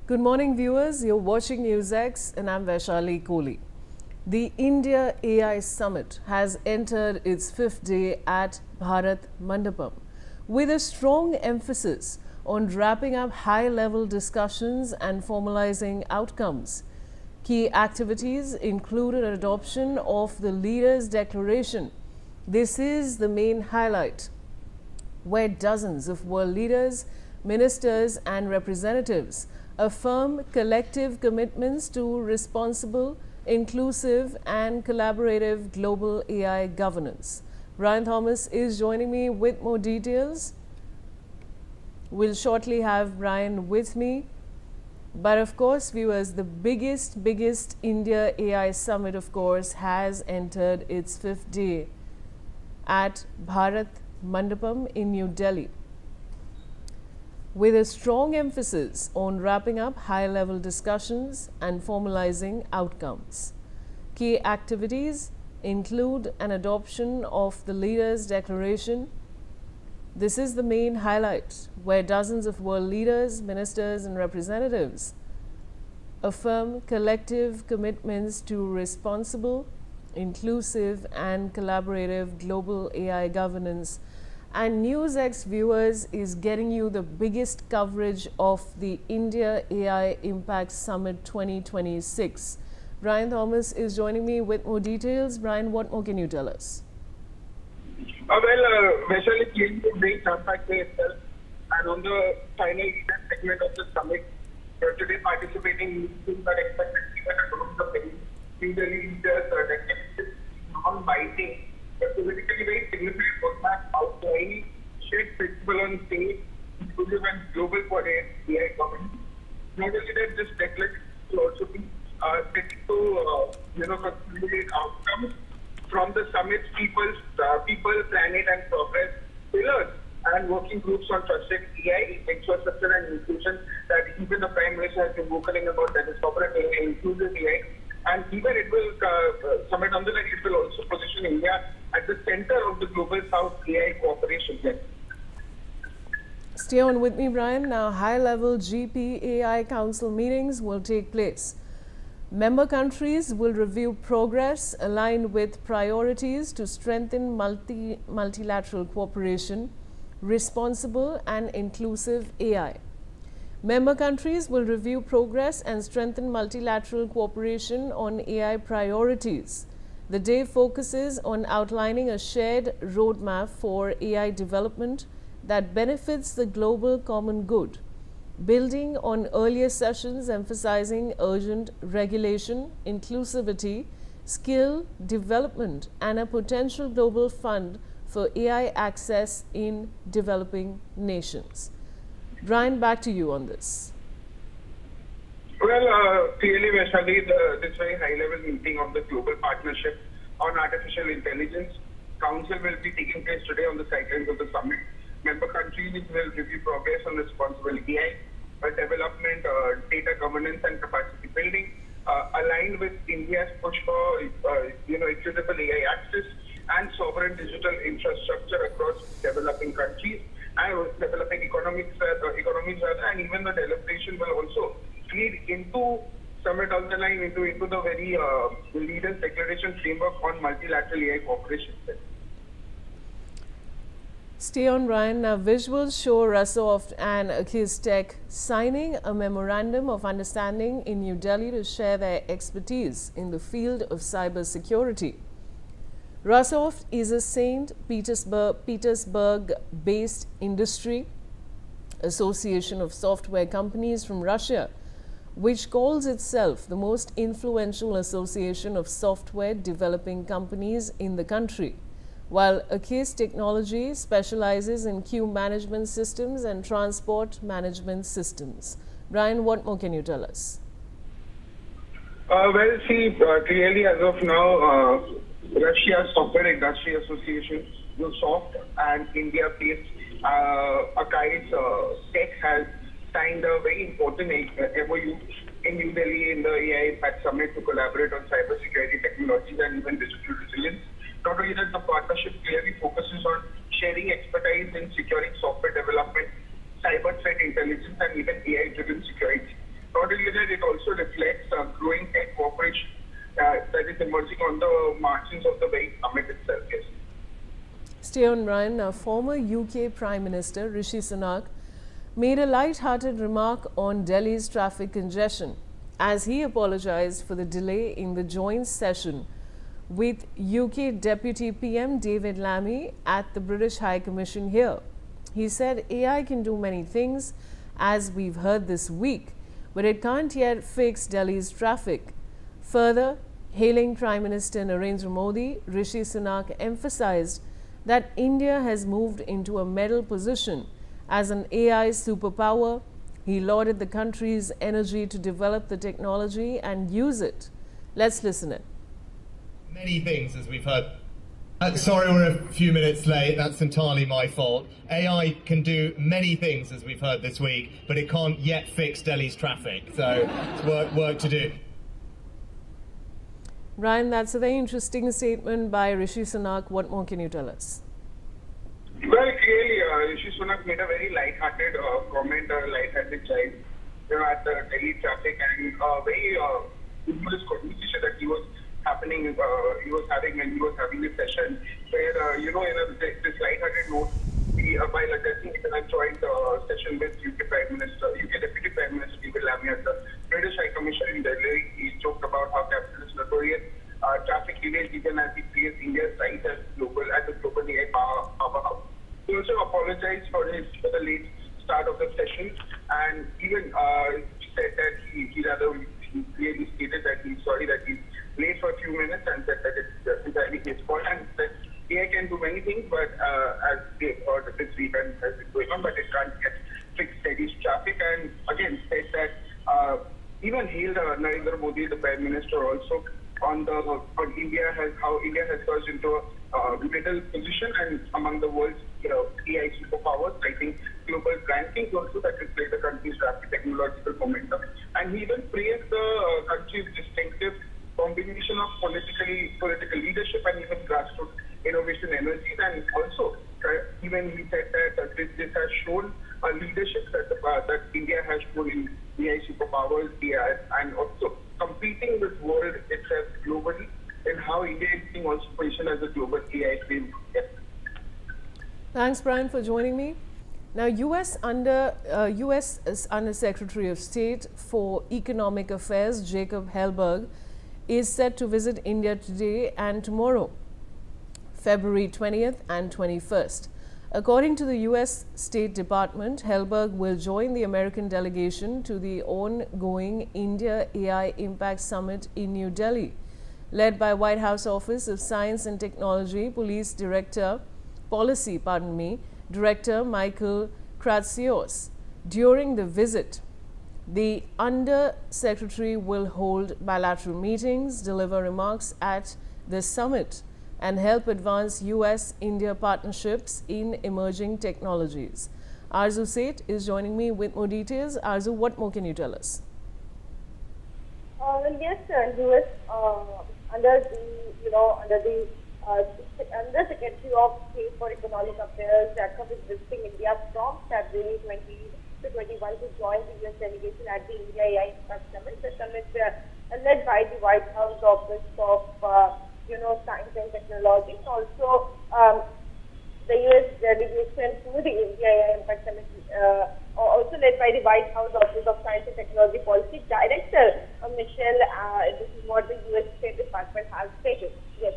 Good morning, viewers. You're watching NewsX, and I'm Vaishali Kohli. The India AI Summit has entered its fifth day at Bharat Mandapam, with a strong emphasis on wrapping up high-level discussions and formalizing outcomes. Key activities included adoption of the Leaders' Declaration. This is the main highlight, where dozens of world leaders, ministers and representatives affirm collective commitments to responsible, inclusive and collaborative global AI governance. Brian Thomas is joining me with more details. We'll shortly have Brian with me. But of course, viewers, the biggest India AI Summit, of course, has entered its fifth day at Bharat Mandapam in New Delhi, with a strong emphasis on wrapping up high-level discussions and formalizing outcomes. Key activities include an adoption of the Leaders' Declaration. This is the main highlight, where dozens of world leaders, ministers and representatives affirm collective commitments to responsible, inclusive and collaborative global AI governance. And NewsX, viewers, is getting you the biggest coverage of the India AI Impact Summit 2026. Brian Thomas is joining me with more details. Brian, what more can you tell us? Vaishali, clearly a great impact day itself. And on the final segment of the summit, today participating teams are expected to be across the venue. New Delhi leaders are declared non-binding, but politically very significant roadmap outlining shared principle on safe, inclusive and global for AI governance. Not only that, this declaration will also be set to consolidate outcomes from the summit's people, planet and progress pillars and working groups on trusted AI, infrastructure and inclusion that even the Prime Minister has been vocal about, that is corporate AI, inclusive AI. And even it will, summit on the line, it will also position India at the center of the Global South AI cooperation. Stay on with me, Brian. Now, high-level GPAI Council meetings will take place. Member countries will review progress aligned with priorities to strengthen multilateral cooperation, responsible and inclusive AI. Member countries will review progress and strengthen multilateral cooperation on AI priorities. The day focuses on outlining a shared roadmap for AI development that benefits the global common good, building on earlier sessions emphasizing urgent regulation, inclusivity, skill development, and a potential global fund for AI access in developing nations. Brian, back to you on this. Clearly, Vaishali, this very high-level meeting of the Global Partnership on Artificial Intelligence Council will be taking place today on the sidelines of the summit. Member countries will review progress on responsible AI, development, data governance and capacity building, aligned with India's push for equitable AI access and sovereign digital infrastructure across developing countries and developing economies, and even the deliberation will also lead into summit down the line into the very Leaders' Declaration framework on multilateral AI cooperation. Stay on, Brian. Now, visuals show Rasoft and Akis Tech signing a memorandum of understanding in New Delhi to share their expertise in the field of cybersecurity. Rasoft is a St. Petersburg-based industry association of software companies from Russia, which calls itself the most influential association of software developing companies in the country, while Akis Technology specializes in queue management systems and transport management systems. Brian, what more can you tell us? Clearly as of now, Russia's Software Industry Association, USOFT, and India-based Akis Tech has signed a very important MOU in New Delhi in the AI Impact Summit to collaborate on cybersecurity technologies and even digital resilience. Not only that, the partnership clearly focuses on sharing expertise in securing software development, cyber threat intelligence, and even AI-driven security. Not together, it also reflects growing tech cooperation that is emerging on the margins of the very summit itself. Yes. Stay on, Brian. Now, former UK Prime Minister Rishi Sunak made a light-hearted remark on Delhi's traffic congestion as he apologized for the delay in the joint session with UK Deputy PM David Lammy at the British High Commission here. He said AI can do many things, as we've heard this week, but it can't yet fix Delhi's traffic. Further, hailing Prime Minister Narendra Modi, Rishi Sunak emphasized that India has moved into a medal position as an AI superpower. He lauded the country's energy to develop the technology and use it. Let's listen in. Many things, as we've heard. Sorry, we're a few minutes late. That's entirely my fault. AI can do many things, as we've heard this week, but it can't yet fix Delhi's traffic. So it's work to do. Ryan, that's a very interesting statement by Rishi Sunak. What more can you tell us? Well, clearly, Rishi Sunak made a very light-hearted comment, a light-hearted child, at the Delhi traffic, and very humorous conversation that he was having when he was having this session, where this light-hearted note, while addressing it in a joint session with UK Deputy Prime Minister David Lammy at the British High Commission in Delhi, he joked about how capital is notorious. Traffic delays even as he praised India's rise as a global AI powerhouse. He also apologized for the late start of the session, and even said that he clearly stated that he's sorry that he's late for a few minutes, and said that it's entirely his fault, and that AI can do many things, but as they heard this week and has been going on, but it can't get fixed Delhi's traffic. And again said that even hailed Narendra Modi, the Prime Minister, also on India has surged into a middle position and among the world's AI superpowers, citing global rankings also that reflect the country's rapid technological momentum. And he even praised the country's distinctive combination of political leadership and even grassroots innovation energies. And also, even he said that this has shown a leadership that India has shown in AI superpowers, and also competing with world itself globally, and how India is being also positioned as a global AI framework. Yes. Thanks, Brian, for joining me. Now, US Under Secretary of State for Economic Affairs Jacob Hellberg is set to visit India today and tomorrow, February 20th and 21st. According to the US State Department, Hellberg will join the American delegation to the ongoing India AI Impact Summit in New Delhi, led by White House Office of Science and Technology Policy Director Michael Kratsios. During the visit, the Under Secretary will hold bilateral meetings, deliver remarks at the summit, and help advance US-India partnerships in emerging technologies. Arzu Seth is joining me with more details. Arzu, what more can you tell us? Yes, US under the Under Secretary of State for Economic Affairs, Jacob is visiting India from February 20 to 21 to join the US delegation at the India AI Impact Summit. The summit led by the White House Office of Science and Technology. Also, the US delegation to the India AI Impact Summit, also led by the White House Office of Science and Technology Policy Director Michelle. This is what the US State Department has stated. Yes.